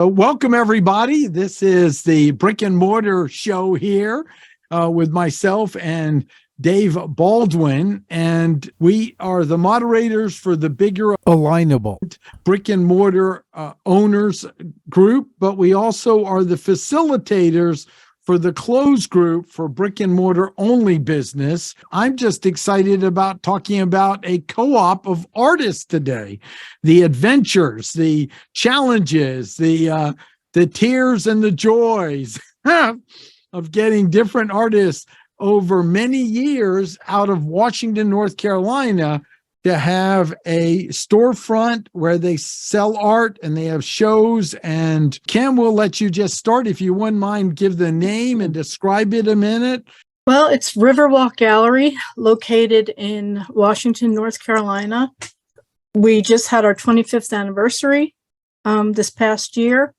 Welcome, everybody. This is the Brick and Mortar show here with myself and Dave Baldwin, and we are the moderators for the bigger Alignable Brick and Mortar owners group, but we also are the facilitators for the closed group for brick and mortar only business. I'm just excited about talking about a co-op of artists today, the adventures, the challenges, the tears and the joys of getting different artists over many years out of Washington, North Carolina, to have a storefront where they sell art and they have shows. And Kim, we'll let you just start. If you wouldn't mind, give the name and describe it a minute. Well, it's Riverwalk Gallery, located in Washington, North Carolina. We just had our 25th anniversary this past year.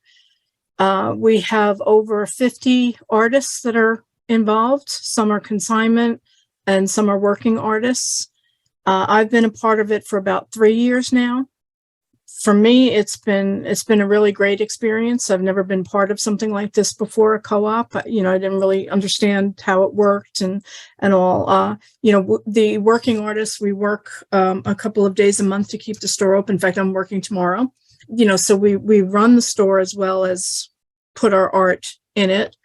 We have over 50 artists that are involved. Some are consignment and some are working artists. I've been a part of it for about 3 years now. For me, it's been a really great experience. I've never been part of something like this before, a co-op. I didn't really understand how it worked and all. The working artists, we work a couple of days a month to keep the store open. In fact, I'm working tomorrow. So we run the store as well as put our art in it.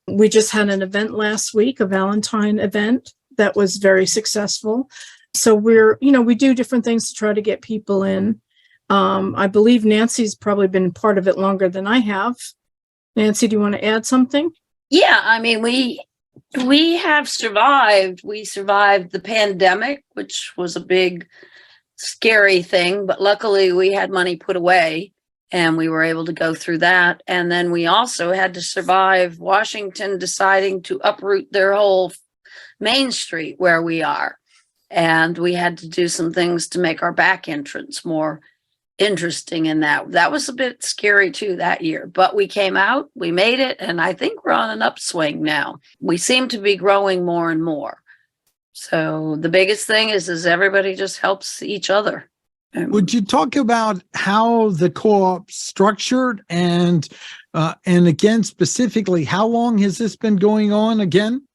We just had an event last week, a Valentine event that was very successful. So we do different things to try to get people in. I believe Nancy's probably been part of it longer than I have. Nancy, do you want to add something? Yeah, I mean, we have survived. We survived the pandemic, which was a big, scary thing. But luckily, we had money put away and we were able to go through that. And then we also had to survive Washington deciding to uproot their whole Main Street where we are. And we had to do some things to make our back entrance more interesting in that. That was a bit scary too that year, but we came out, we made it, and I think we're on an upswing now. We seem to be growing more and more. So the biggest thing is everybody just helps each other. Would you talk about how the co-op's structured and again, specifically, how long has this been going on again?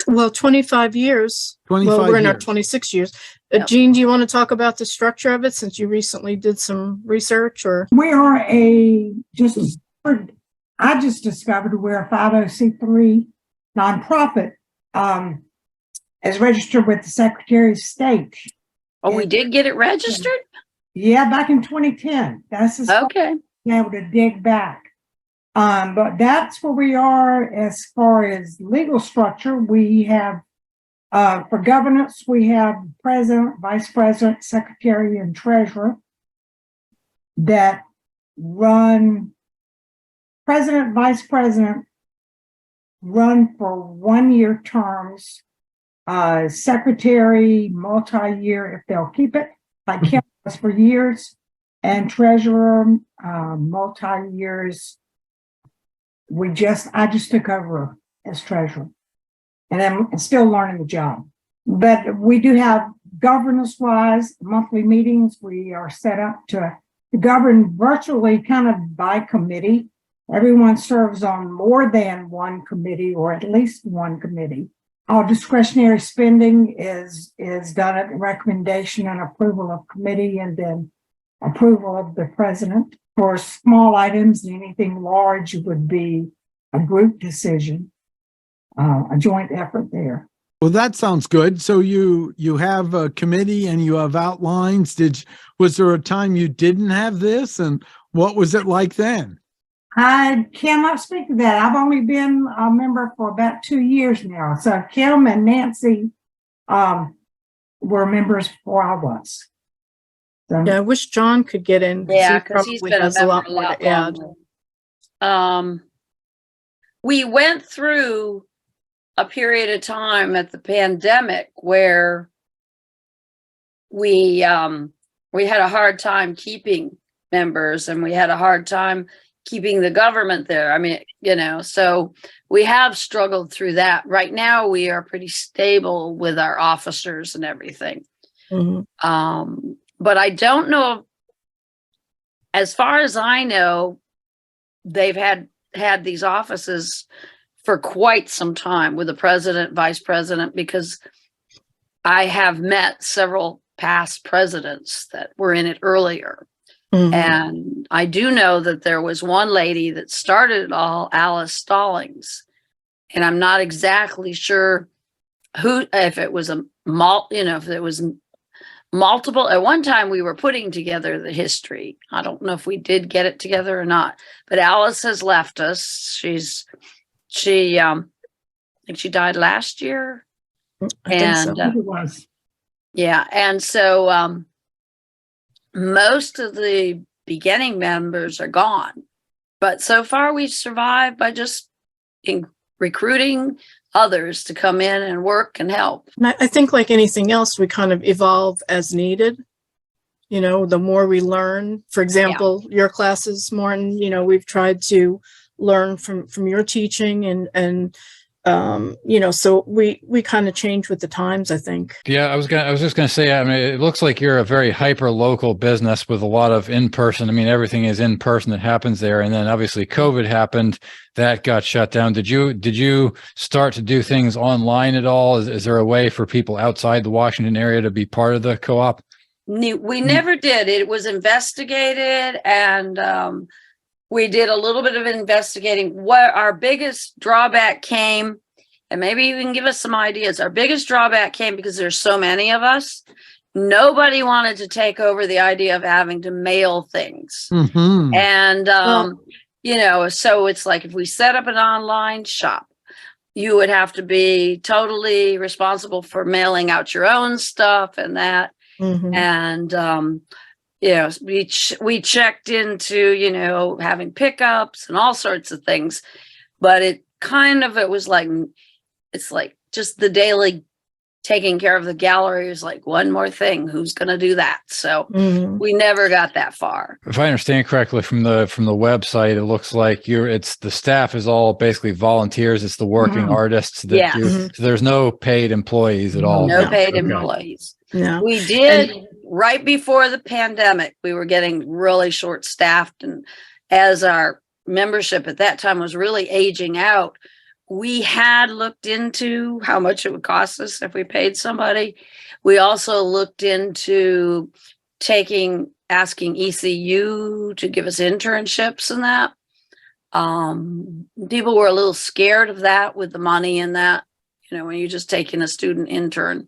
Well, 25 years. 25 well, we're in our years. 26 years. Yep. Jean, do you want to talk about the structure of it since you recently did some research? Or We are I just discovered we're a 50c3 nonprofit, as registered with the Secretary of State. Oh, we did get it registered? Yeah, back in 2010. That's as far Okay. as being able to dig back. But that's where we are as far as legal structure. We have, for governance, we have president, vice president, secretary, and treasurer that run. President, vice president run for 1-year terms. Secretary, multi-year if they'll keep it, like Kim was for years, and treasurer, multi-years. I just took over as treasurer, and I'm still learning the job. But we do have governance-wise monthly meetings. We are set up to govern virtually kind of by committee. Everyone serves on more than one committee or at least one committee. All discretionary spending is done at the recommendation and approval of committee and then approval of the president. For small items, anything large would be a group decision, a joint effort there. Well, that sounds good. So you have a committee and you have outlines. Was there a time you didn't have this, and what was it like then? I cannot speak to that. I've only been a member for about 2 years now. So Kim and Nancy were members before I was. So. yeah, I wish John could get in. Yeah, he because he's probably been has a lot more to add. longer. We went through a period of time at the pandemic where we had a hard time keeping members, and we had a hard time keeping the government there. I mean, so we have struggled through that. Right now, we are pretty stable with our officers and everything. Mm-hmm. But I don't know, as far as I know, they've had these offices for quite some time with the president, vice president, because I have met several past presidents that were in it earlier. Mhm. And I do know that there was one lady that started it all, Alice Stallings. And I'm not exactly sure if it was if it was multiple. At one time we were putting together the history. I don't know if we did get it together or not, but Alice has left us. I think she died last year. I think so. And It was. yeah. And so most of the beginning members are gone, but so far we've survived by just recruiting others to come in and work and help. And I think like anything else, we kind of evolve as needed. You know, the more we learn, for example, your classes, Martin, you know, we've tried to learn from your teaching and you know, so we kind of change with the times, I think. Yeah, I was just gonna say, I mean, it looks like you're a very hyper local business with a lot of in person. I mean, everything is in person that happens there. And then obviously COVID happened, that got shut down. Did you start to do things online at all? Is there a way for people outside the Washington area to be part of the co-op? We never did. It was investigated, and we did a little bit of investigating. What our biggest drawback came, and maybe you can give us some ideas. Our biggest drawback came because there's so many of us. Nobody wanted to take over the idea of having to mail things. Mhm. And, you know, so it's like if we set up an online shop, you would have to be totally responsible for mailing out your own stuff and that. Mhm. And, you know, we checked into, you know, having pickups and all sorts of things, but it was like, it's like just the daily taking care of the gallery is like one more thing. Who's going to do that? So Mhm. we never got that far. If I understand correctly from the website, it looks like it's the staff is all basically volunteers. It's the working Mhm. artists that Yeah. so there's no paid employees at all. No No. paid Okay. employees. Yeah. We did right before the pandemic. We were getting really short staffed, and as our membership at that time was really aging out, we had looked into how much it would cost us if we paid somebody. We also looked into asking ECU to give us internships and that. People were a little scared of that with the money and that, you know, when you're just taking a student intern,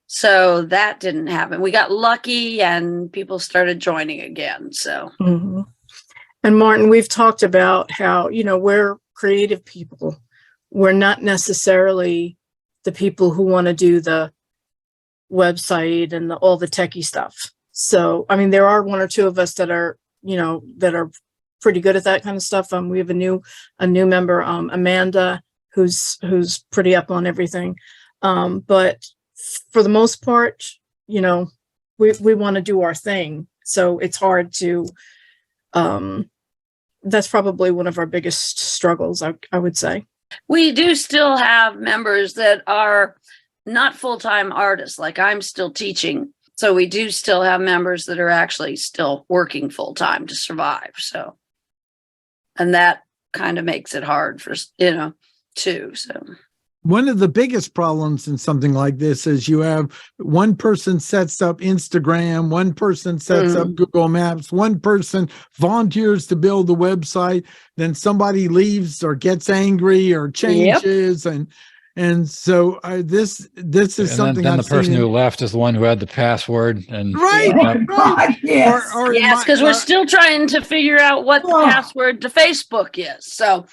so that didn't happen. We got lucky and people started joining again. So, Mhm. And Martin, we've talked about how, you know, we're creative people. We're not necessarily the people who want to do the website and all the techie stuff. So, I mean, there are one or two of us that are, you know, that are pretty good at that kind of stuff. We have a new member, Amanda, who's pretty up on everything. But for the most part, you know, we want to do our thing. So it's hard to, that's probably one of our biggest struggles, I would say. we do still have members that are not full-time artists. Like I'm still teaching. So we do still have members that are actually still working full-time to survive. So, and that kind of makes it hard for, you know, too. So. One of the biggest problems in something like this is you have one person sets up Instagram, one person sets up Google Maps, one person volunteers to build the website, then somebody leaves or gets angry or changes. And so this is And something then I've the person seen who left is the one who had the password. And right. Yep. Right. Yes. Yes, because we're still trying to figure out what the password to Facebook is. So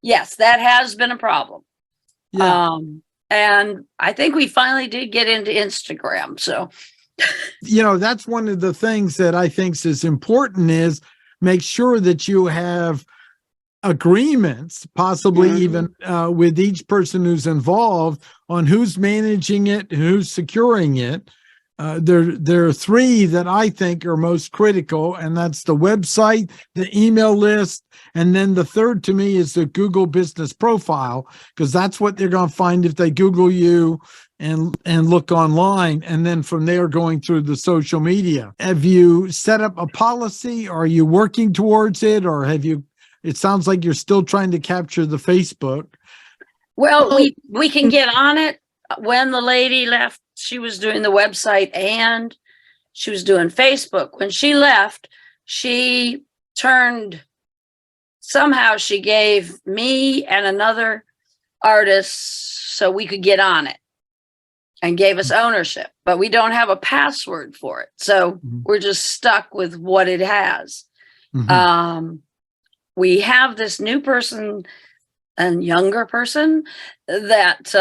yes, that has been a problem. Yeah. And I think we finally did get into Instagram. So, you know, that's one of the things that I think is important is make sure that you have agreements, possibly even with each person who's involved on who's managing it, who's securing it. There are three that I think are most critical, and that's the website, the email list, and then the third to me is the Google business profile, because that's what they're going to find if they Google you. and look online, and then from there going through the social media. Have you set up a policy? Are you working towards it, or have you? It sounds like you're still trying to capture the Facebook. Well, we can get on it. When the lady left, she was doing the website and she was doing Facebook. When she left, she somehow she gave me and another artist so we could get on it and gave us ownership, but we don't have a password for it. So we're just stuck with what it has. We have this new person and younger person that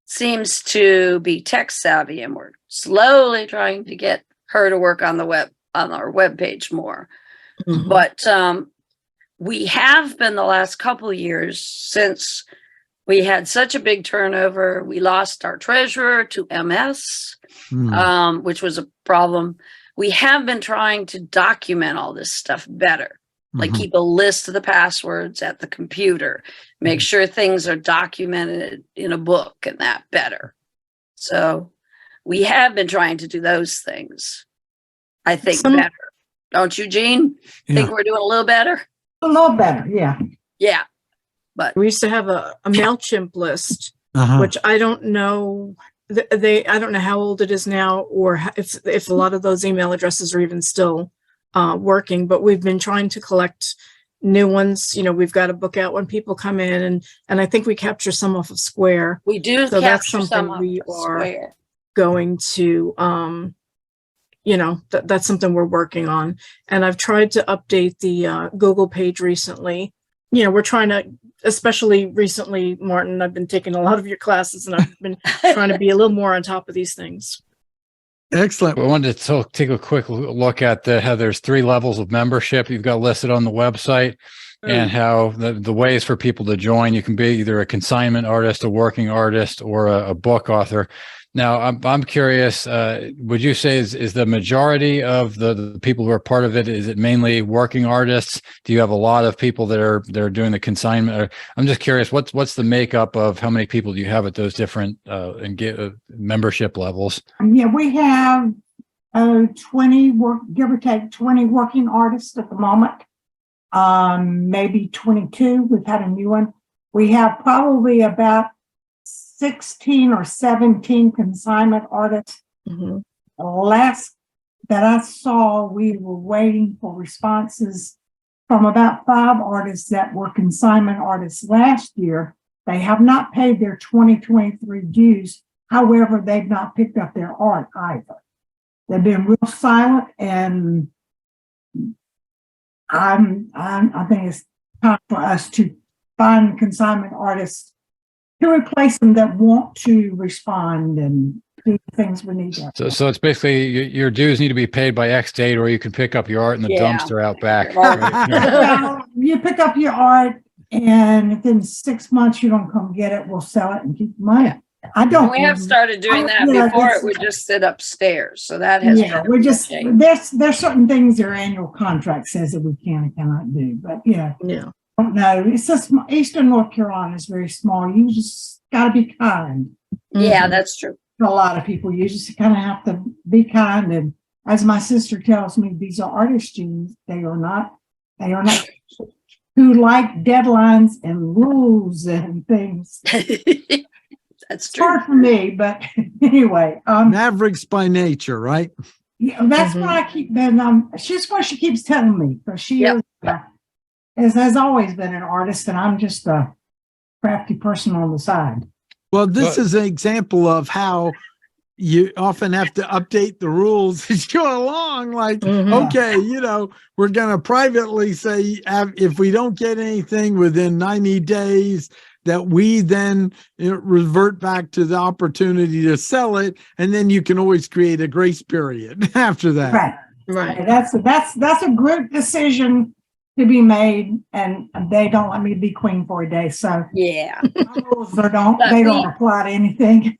seems to be tech savvy, and we're slowly trying to get her to work on our webpage more. But we have been the last couple of years, since we had such a big turnover. We lost our treasurer to MS, which was a problem. We have been trying to document all this stuff better, like keep a list of the passwords at the computer, make sure things are documented in a book and that better. So we have been trying to do those things, I think, better. Don't you, Jean? Think we're doing a little better? A little better, yeah. Yeah. But We used to have a MailChimp list, which I don't know. I don't know how old it is now, or if a lot of those email addresses are even still working, but we've been trying to collect new ones. We've got a book out when people come in, and I think we capture some off of Square. we do So that's capture something some we of the are Square. going to, that's something we're working on. And I've tried to update the Google page recently. We're trying to, especially recently, Martin, I've been taking a lot of your classes, and I've been trying to be a little more on top of these things. Excellent. I wanted to take a quick look at how there's 3 levels of membership you've got listed on the website, and how the ways for people to join. You can be either a consignment artist, a working artist, or a book author. Now, I'm curious, would you say is the majority of the people who are part of it, is it mainly working artists? Do you have a lot of people that are doing the consignment? I'm just curious, what's the makeup of how many people do you have at those different membership levels? Yeah, we have 20 give or take 20 working artists at the moment. Maybe 22. We've had a new one. We have probably about 16 or 17 consignment artists. Last that I saw, we were waiting for responses from about 5 artists that were consignment artists last year. They have not paid their 2023 dues. However, they've not picked up their art either. They've been real silent, and I think it's time for us to find consignment artists to replace them that want to respond and do things we need. So it's basically your dues need to be paid by X date, or you can pick up your art in the dumpster out back. Right? Well, you pick up your art, and within 6 months you don't come get it. We'll sell it and keep the money. I don't. We have started doing that Yeah, before. that's- It would just sit upstairs. So that has been we're just changed. there's certain things their annual contract says that we can and cannot do. But Yeah. I don't know. It's just Eastern North Carolina is very small. You just got to be kind. Yeah, that's true. To a lot of people, you just kind of have to be kind. And as my sister tells me, these are artist genes. They are not who like deadlines and rules and things. That's It's true. hard for me, but anyway, Mavericks by nature, right? yeah, that's what I keep. Then she's what she keeps telling me, but she Yep. has always been an artist, and I'm just a crafty person on the side. Well, this But- is an example of how you often have to update the rules as you go along. Like, okay, we're going to privately say if we don't get anything within 90 days, that we then revert back to the opportunity to sell it. And then you can always create a grace period after that. Right. That's a group decision to be made, and they don't let me be queen for a day. So Yeah. rules they But don't apply to anything.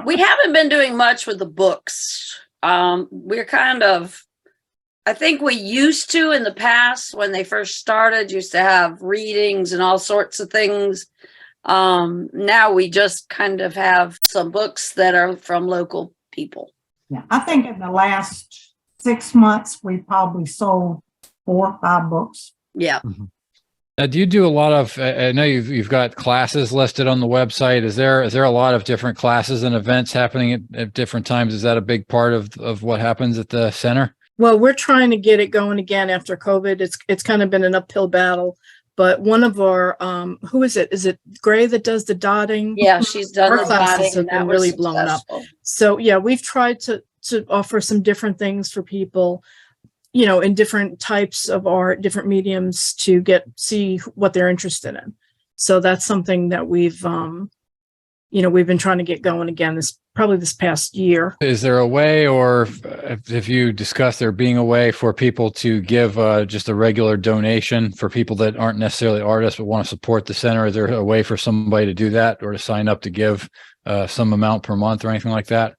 We haven't been doing much with the books. We're I think we used to in the past when they first started, used to have readings and all sorts of things. Now we just kind of have some books that are from local people. Yeah, I think in the last 6 months, we probably sold 4 or 5 books. Yeah. Do you do a lot of? I know you've got classes listed on the website. Is there a lot of different classes and events happening at different times? Is that a big part of what happens at the center? Well, we're trying to get it going again after COVID. It's kind of been an uphill battle. But one of our who is it? Is it Gray that does the dotting? Yeah, she's done Our the classes dotting, have and that been was really blown up. successful. So yeah, we've tried to offer some different things for people, you know, in different types of art, different mediums to see what they're interested in. So that's something that we've been trying to get going again this past year. Is there a way, or if you discussed there being a way for people to give just a regular donation for people that aren't necessarily artists but want to support the center? Is there a way for somebody to do that or to sign up to give some amount per month or anything like that?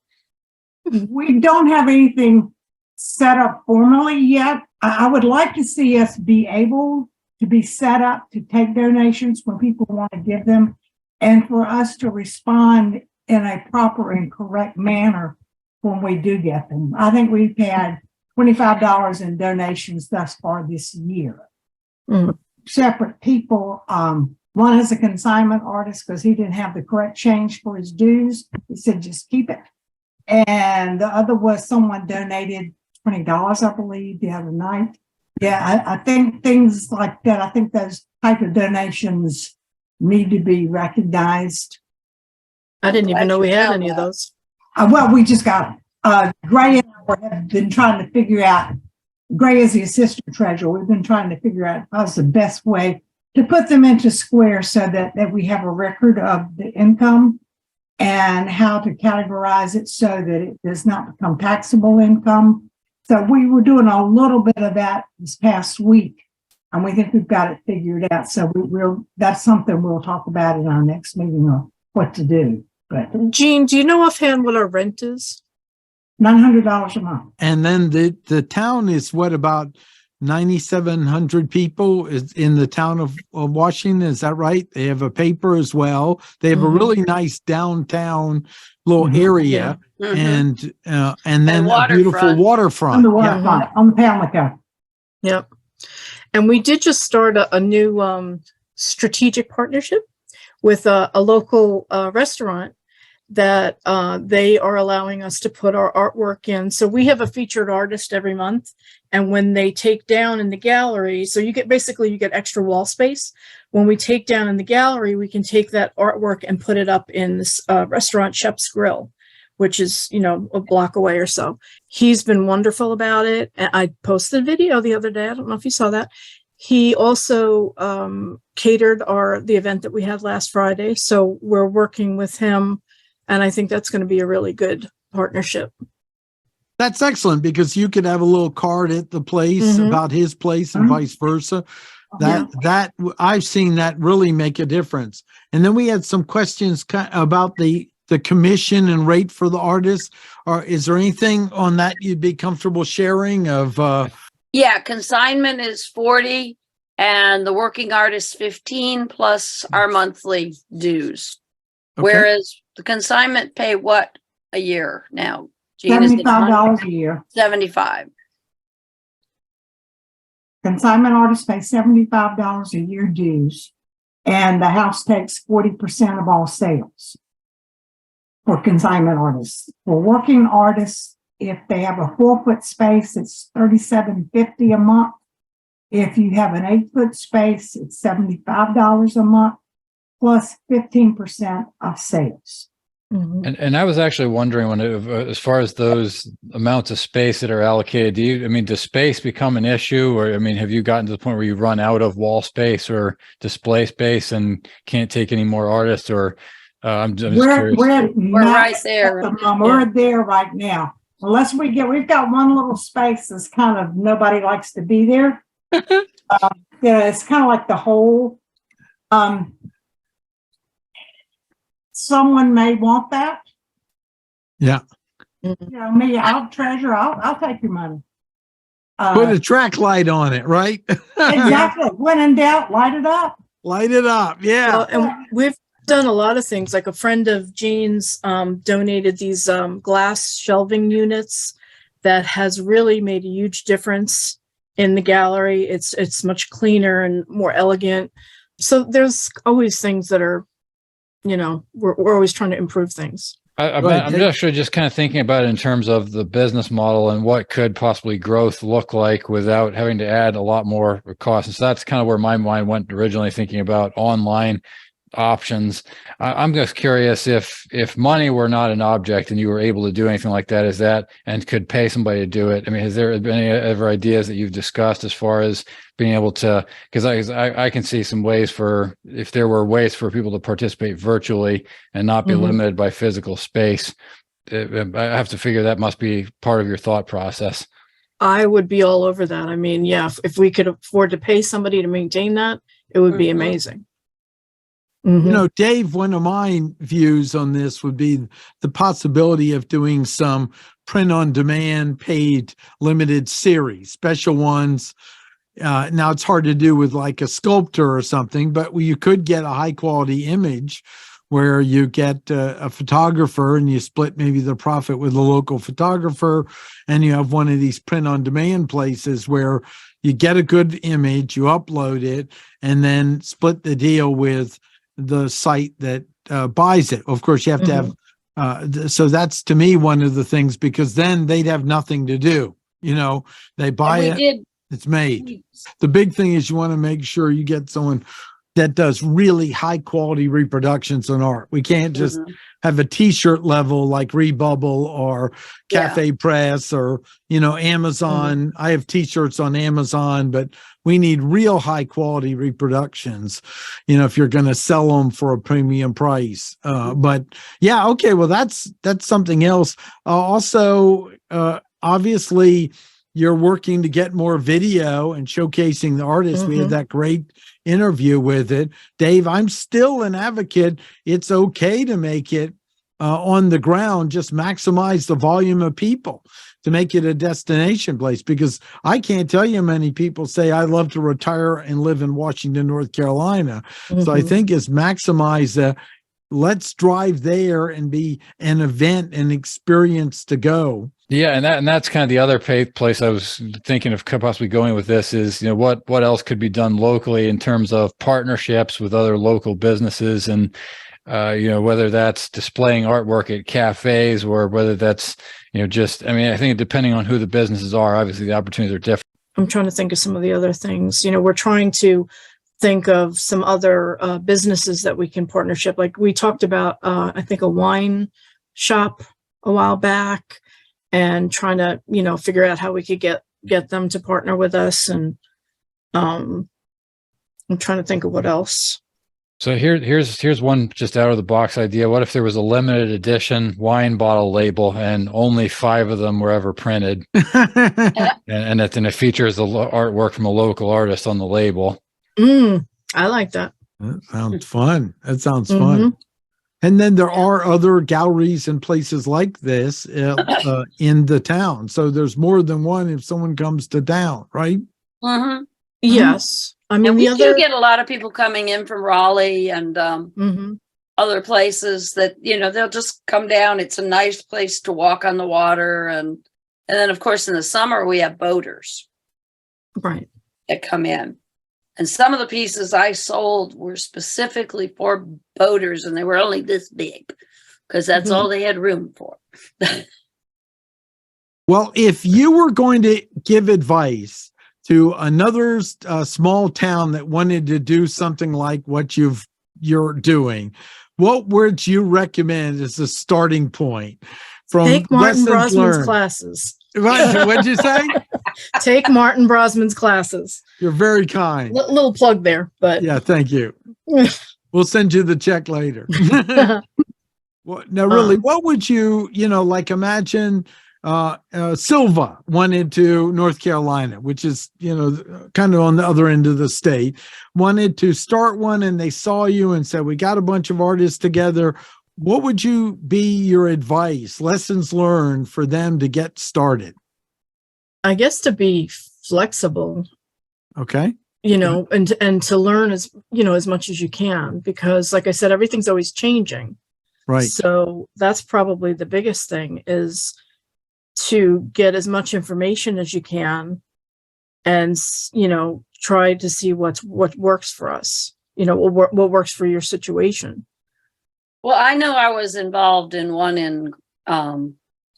We don't have anything set up formally yet. I would like to see us be able to be set up to take donations when people want to give them, and for us to respond in a proper and correct manner when we do get them. I think we've had $25 in donations thus far this year. Separate people. One is a consignment artist because he didn't have the correct change for his dues. He said, just keep it. And the other was someone donated $20, I believe, the other night. Yeah, I think things like that, I think those type of donations need to be recognized. I didn't even know we had any of those. Well, we just got Gray and I have been trying to figure out, Gray is the assistant treasurer. We've been trying to figure out what's the best way to put them into square so that we have a record of the income and how to categorize it so that it does not become taxable income. So we were doing a little bit of that this past week, and we think we've got it figured out. So that's something we'll talk about in our next meeting on what to do. But Jean, do you know offhand what our rent is? $900 a month. And then the town is what, about 9,700 people is in the town of Washington. Is that right? They have a paper as well. They have a really nice downtown little area, and then a beautiful waterfront. On the waterfront, on the Pamlico. Yep. And we did just start a new strategic partnership with a local restaurant that they are allowing us to put our artwork in. So we have a featured artist every month. And when they take down in the gallery, so you get extra wall space. When we take down in the gallery, we can take that artwork and put it up in this restaurant, Shep's Grill, which is, a block away or so. He's been wonderful about it. And I posted a video the other day. I don't know if you saw that. He also catered the event that we had last Friday. So we're working with him. And I think that's going to be a really good partnership. That's excellent, because you could have a little card at the place about his place and vice versa. That I've seen that really make a difference. And then we had some questions about the commission and rate for the artists. Is there anything on that you'd be comfortable sharing of? Yeah, consignment is 40 and the working artist 15 plus our monthly dues. Okay. Whereas the consignment pay what a year now? Jean, is it $75 a year. 75. Consignment artists pay $75 a year dues, and the house takes 40% of all sales for consignment artists. For working artists, if they have a 4-foot space, it's $37.50 a month. If you have an 8-foot space, it's $75 a month, plus 15% of sales. And I was actually wondering, as far as those amounts of space that are allocated, does space become an issue, or have you gotten to the point where you run out of wall space or display space and can't take any more artists? Or I'm just curious. We're right there. We're there right now. Unless we've got one little space that's kind of nobody likes to be there. It's kind of like the whole. Someone may want that. Yeah. Me, I'll take your money. Put a track light on it, right? Exactly. When in doubt, light it up. Light it up. Yeah. Well, and done a lot of things. Like a friend of Jean's donated these glass shelving units that has really made a huge difference in the gallery. It's much cleaner and more elegant. So there's always things that are, we're always trying to improve things. I'm actually just kind of thinking about it in terms of the business model and what could possibly growth look like without having to add a lot more cost. And so that's kind of where my mind went originally, thinking about online options. I'm just curious if money were not an object and you were able to do anything like that, is that, and could pay somebody to do it. I mean, has there been any ever ideas that you've discussed as far as being able to, because I can see some ways for, if there were ways for people to participate virtually and not be limited by physical space. I have to figure that must be part of your thought process. I would be all over that. I mean, yeah, if we could afford to pay somebody to maintain that, it would be amazing. Dave, one of my views on this would be the possibility of doing some print on demand, paid limited series, special ones. Now it's hard to do with like a sculptor or something, but you could get a high quality image where you get a photographer and you split maybe the profit with a local photographer, and you have one of these print on demand places where you get a good image, you upload it, and then split the deal with the site that buys it. Of course, you have to have, so that's to me one of the things, because then they'd have nothing to do. They buy it, it's made. The big thing is you want to make sure you get someone that does really high quality reproductions on art. We can't just have a t-shirt level like Rebubble or Cafe Press or, Amazon. I have t-shirts on Amazon, but we need real high quality reproductions, if you're going to sell them for a premium price. But yeah, okay. Well, that's something else. Also, obviously you're working to get more video and showcasing the artists. We had that great interview with it. Dave, I'm still an advocate. It's okay to make it on the ground, just maximize the volume of people to make it a destination place, because I can't tell you how many people say, I love to retire and live in Washington, North Carolina. So I think it's maximize let's drive there and be an event and experience to go. Yeah, and that's kind of the other place I was thinking of possibly going with this is, what else could be done locally in terms of partnerships with other local businesses, and whether that's displaying artwork at cafes or whether that's I think depending on who the businesses are, obviously the opportunities are different. I'm trying to think of some of the other things. We're trying to think of some other businesses that we can partnership. Like we talked about, I think a wine shop a while back, and trying to, figure out how we could get them to partner with us. And I'm trying to think of what else. So here's one just out of the box idea. What if there was a limited edition wine bottle label and only 5 of them were ever printed, and it features the artwork from a local artist on the label? I like that. That sounds fun. That sounds fun. And then there are other galleries and places like this in the town. So there's more than one if someone comes to town, right? Yes. I mean, and we do get a lot of people coming in from Raleigh and other places that, they'll just come down. It's a nice place to walk on the water. And then, of course, in the summer, we have boaters that come in. And some of the pieces I sold were specifically for boaters, and they were only this big because that's all they had room for. Well, if you were going to give advice to another small town that wanted to do something like what you're doing, what would you recommend as a starting point? From take Martin Brossman's learned? Classes. What'd you say? Take Martin Brossman's classes. You're very kind. Little plug there, but yeah, thank you. We'll send you the check later. Well, now, really, what would you, like imagine Silva wanted to North Carolina, which is, kind of on the other end of the state, wanted to start one, and they saw you and said, we got a bunch of artists together. What would you be your advice, lessons learned for them to get started? I guess to be flexible. Okay. you know, and to learn as, you know, as much as you can, because like I said, everything's always changing. Right. So that's probably the biggest thing, is to get as much information as you can and, you know, try to see what works for us, you know, what works for your situation. Well, I know I was involved in one in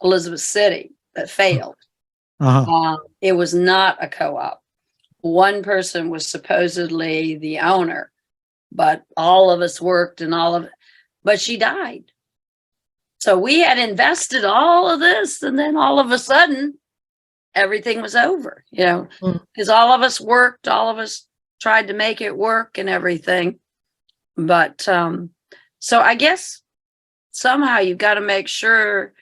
Elizabeth City that failed. Uh-huh. It was not a co-op. One person was supposedly the owner, but all of us worked and but she died. So we had invested all of this, and then all of a sudden everything was over, you know, because all of us worked, all of us tried to make it work and everything. But so I guess somehow you've got to make sure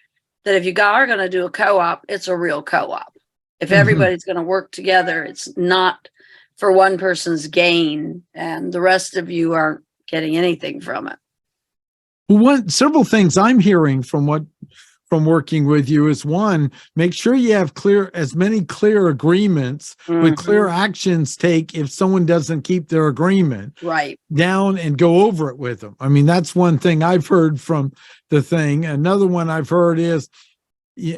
that if you are going to do a co-op, it's a real co-op. If everybody's going to work together, it's not for one person's gain and the rest of you aren't getting anything from it. Several things I'm hearing from working with you is, one, make sure you have as many clear agreements with clear actions take if someone doesn't keep their agreement Right down, and go over it with them. I mean, that's one thing I've heard from the thing. Another one I've heard is,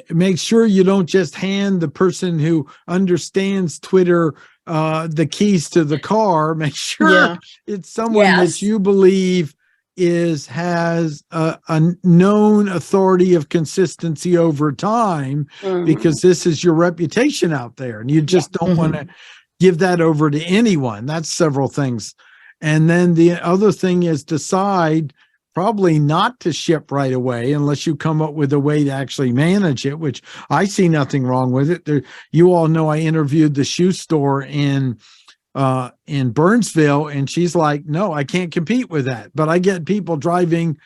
make sure you don't just hand the person who understands Twitter the keys to the car. Make sure it's someone that you believe has a known authority of consistency over time, because this is your reputation out there, and you just don't want to give that over to anyone. That's several things. And then the other thing is, decide probably not to ship right away unless you come up with a way to actually manage it, which I see nothing wrong with it. You all know I interviewed the shoe store in Burnsville, and she's like, no, I can't compete with that. But I get people driving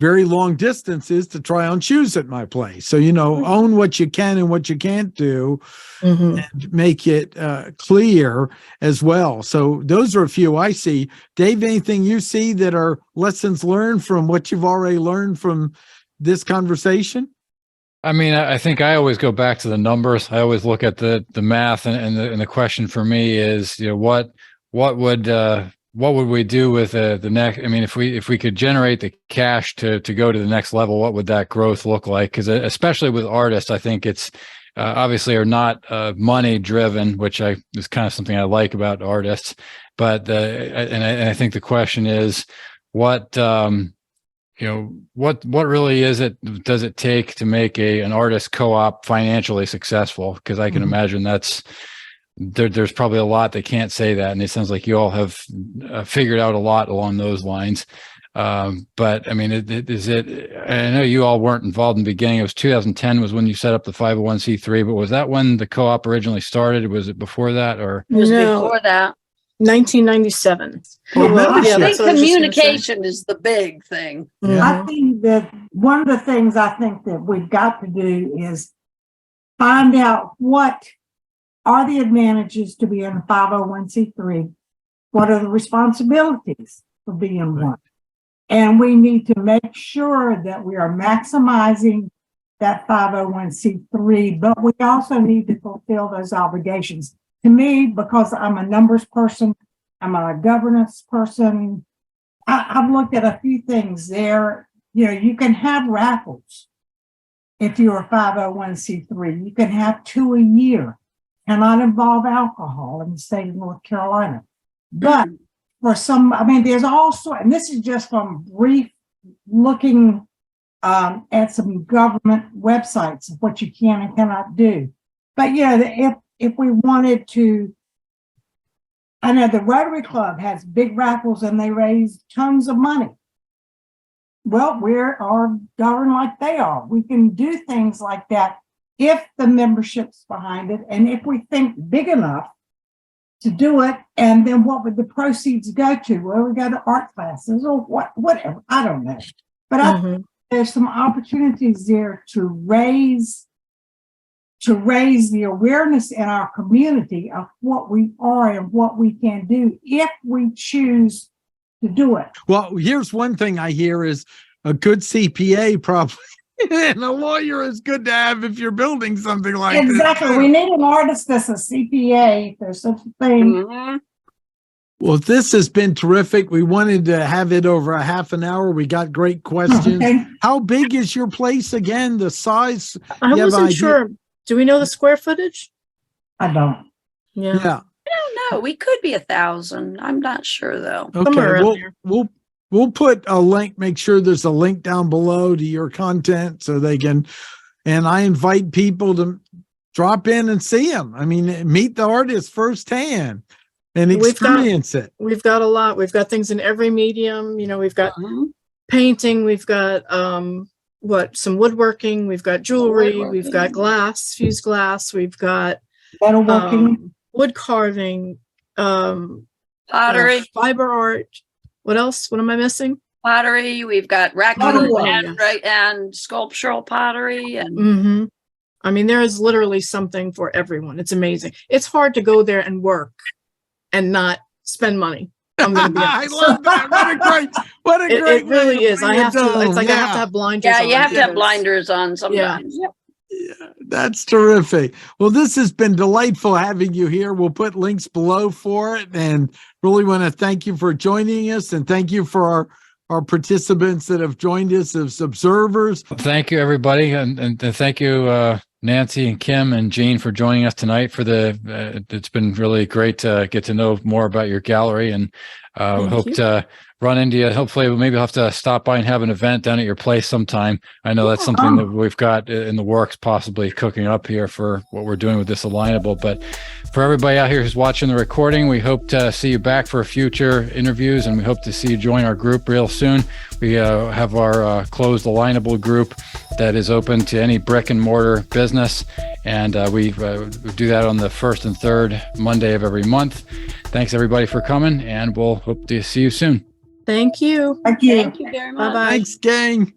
very long distances to try on shoes at my place. So, you know, own what you can and what you can't do, and make it clear as well. So those are a few I see. Dave, anything you see that are lessons learned from what you've already learned from this conversation? I mean, I think I always go back to the numbers. I always look at the math, and the question for me is, you know, what would we do with the next? I mean, if we could generate the cash to go to the next level, what would that growth look like? Because especially with artists, I think it's obviously are not money driven, which is kind of something I like about artists. But I think the question is, what you know, what really does it take to make an artist co-op financially successful? Because I can imagine there's probably a lot that can't say that, and it sounds like you all have figured out a lot along those lines. But I mean, I know you all weren't involved in the beginning. It was 2010 was when you set up the 501c3, but was that when the co-op originally started? Was it before that, or? It was before that. 1997. I think communication is the big thing. I think that one of the things I think that we've got to do is find out what are the advantages to being a 501c3. What are the responsibilities for being one? And we need to make sure that we are maximizing that 501c3, but we also need to fulfill those obligations. To me, because I'm a numbers person, I'm a governance person, I've looked at a few things there. You know, you can have raffles if you're a 501c3. You can have 2 a year. Cannot involve alcohol in the state of North Carolina. But for some, I mean, there's also, and this is just from brief looking at some government websites of what you can and cannot do. But yeah, if we wanted to, I know the Rotary Club has big raffles and they raise tons of money. Well, we are governed like they are. We can do things like that if the membership's behind it, and if we think big enough to do it. And then what would the proceeds go to? Well, we go to art classes or whatever. I don't know. But I think there's some opportunities there to raise the awareness in our community of what we are and what we can do if we choose to do it. Well, here's one thing I hear is a good CPA probably, and a lawyer is good to have if you're building something like this. Exactly. We need an artist that's a CPA, if there's such a thing. Well, this has been terrific. We wanted to have it over a half an hour. We got great questions. Okay. How big is your place again? The size? I You have an wasn't idea? sure. Do we know the square footage? I don't. Yeah. Yeah. I don't know. We could be 1,000. I'm not sure though. Somewhere Okay. around there. We'll put a link. Make sure there's a link down below to your content so they can. And I invite people to drop in and see them. I mean, meet the artist firsthand and experience it. We've got a lot. We've got things in every medium. You know, we've got painting, we've got some woodworking, we've got jewelry, we've got glass, fused glass, we've got Metalworking. wood carving, Pottery, fiber art. What else? What am I missing? pottery. We've got Pottery, racquetball and sculptural pottery and Mm-hmm. I mean, there is literally something for everyone. It's amazing. It's hard to go there and work and not spend money. I'm gonna be I honest. love that. What a great It really way to is. bring I have it to. It's home. like I have to Yeah. have blinders. yeah, on you have to have because- blinders on sometimes. Yep. Yeah, that's terrific. Well, this has been delightful having you here. We'll put links below for it, and really want to thank you for joining us, and thank you for our participants that have joined us as observers. Thank you, everybody, and thank you, Nancy and Kim and Jean, for joining us tonight. It's been really great to get to know more about your gallery, and Thank hope you. to run into you. Hopefully, maybe we'll have to stop by and have an event down at your place sometime. I know that's something that we've got in the works, possibly cooking up here for what we're doing with this Alignable. But for everybody out here who's watching the recording, we hope to see you back for future interviews, and we hope to see you join our group real soon. We have our closed Alignable group that is open to any brick and mortar business, and we do that on the first and third Monday of every month. Thanks, everybody, for coming, and we'll hope to see you soon. Thank you. Thank you. Thank you very much. Bye-bye. Thanks, gang.